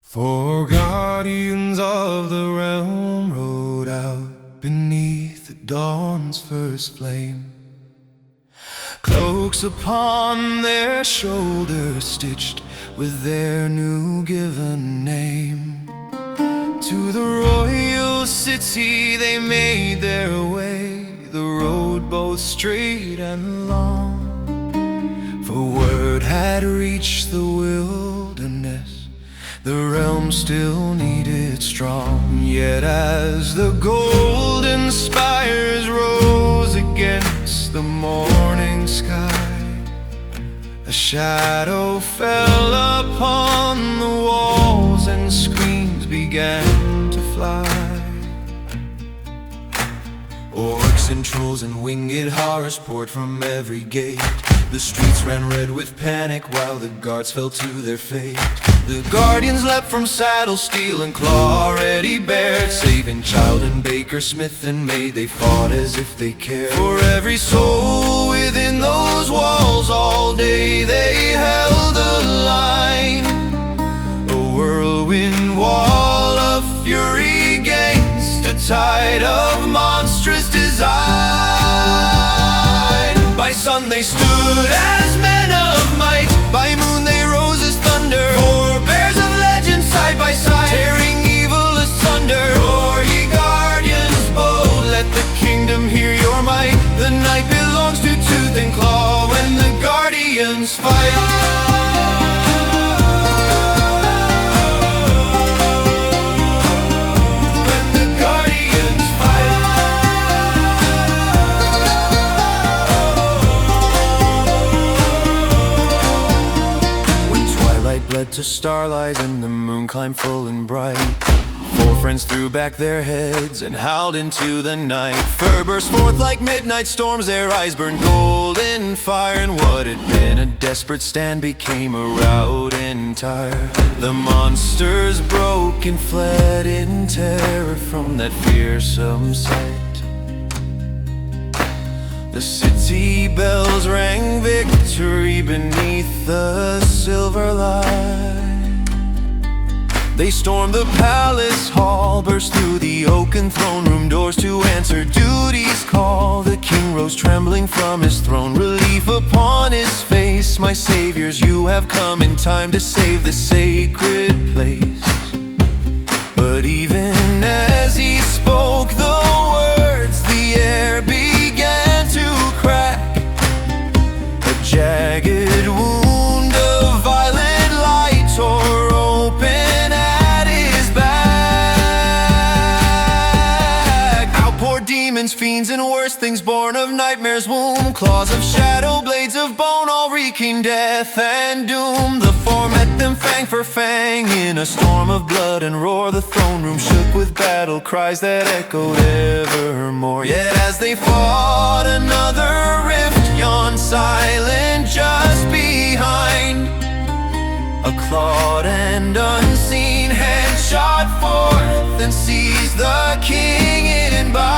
Four guardians of the realm rode out beneath the dawn's first flame, cloaks upon their shoulders stitched with their new given name. To the royal city they made their way, the road both straight and long. For word had reached the wilderness, the realm still needed strong. Yet as the golden spires rose against the morning sky, a shadow fell upon the walls and screams began to fly. Orcs and trolls and winged horrors poured from every gate. The streets ran red with panic while the guards fell to their fate. The guardians leapt from saddle, steel and claw already bared, saving child and baker, smith and maid. They fought as if they cared for every soul within those walls. All day they held the line, a whirlwind wall of fury against a tide of monstrous design. By sun they stood as men of might, by moon they rose as thunder. Four bears of legend side by side, tearing evil asunder. Roar ye guardians bold, let the kingdom hear your might. The night belongs to tooth and claw when the guardians fight. Led to starlight and the moon climbed full and bright. Four friends threw back their heads and howled into the night. Fur burst forth like midnight storms, their eyes burned golden fire. And what had been a desperate stand became a rout entire. The monsters broke and fled in terror from that fearsome sight. The city bells rang victory beneath the silver light. They stormed the palace hall, burst through the oaken throne room doors to answer duty's call. The king rose trembling from his throne, relief upon his face. My saviors, you have come in time to save the sacred place. But even as he spoke the words, the air began to crack. A jagged wound of violet light tore open at his back. Out poured demons, fiends, and worse things born of nightmare's womb. Claws of shadow, blades of bone, all wreaking death and doom. The four met them fang for fang in a storm of blood and roar. The throne room shook with battle cries that echoed evermore. Yet as they fought, another rift yawned silent just behind. A clawed and unseen hand shot forth and seized the king in bind.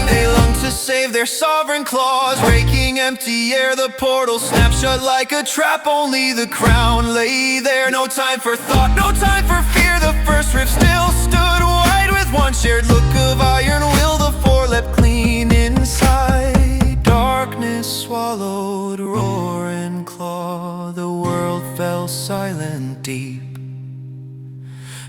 They longed to save their sovereign claws, raking empty air. The portal snapped shut like a trap, only the crown lay there. No time for thought, no time for fear. The first rift still stood wide with one shared look of iron will. The four leapt clean inside. Darkness swallowed roar and claw. The world fell silent deep.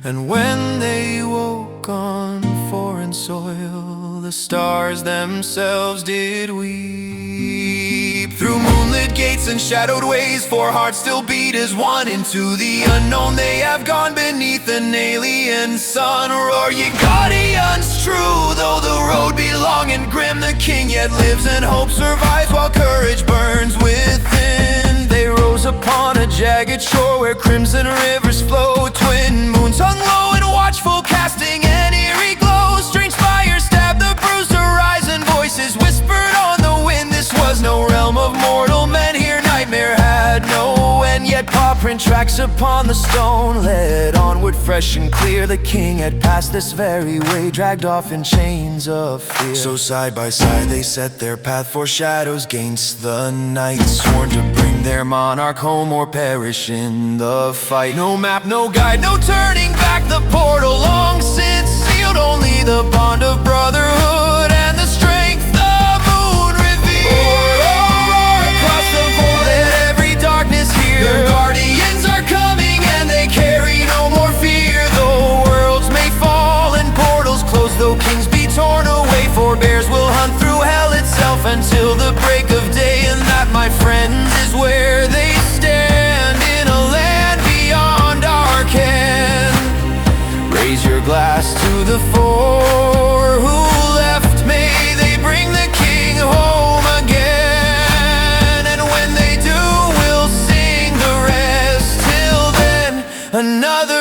And when they woke on foreign soil, the stars themselves did weep. Through moonlit gates and shadowed ways, four hearts still beat as one. Into the unknown they have gone beneath an alien sun. Roar ye guardians true, though the road be long and grim, the king yet lives and hope survives while courage burns within. They rose upon a jagged shore where crimson rivers flow. Twin moons hung low and watchful, casting an eerie glow. Strange fires stabbed the bruised horizon, voices whispered on the wind. This was no realm of mortal men, here nightmare had no end. Yet paw print tracks upon the stone led onward fresh and clear. The king had passed this very way, dragged off in chains of fear. So side by side they set their path, for shadows against the night, sworn to bring their monarch home or perish in the fight. No map, no guide, no turning back. The portal long since sealed, only the bond of brotherhood and the strength of moon revealed. Roar across the void, let every darkness hear. Their guardians are coming and they carry no more fear. Though worlds may fall and portals close, though kings be torn away, forebears will hunt through hell itself until the break of day. And that, my friends, is where they stand, in a land beyond our ken. Raise your glass to the four who left, may they bring the king home again. And when they do, we'll sing the rest. Till then, another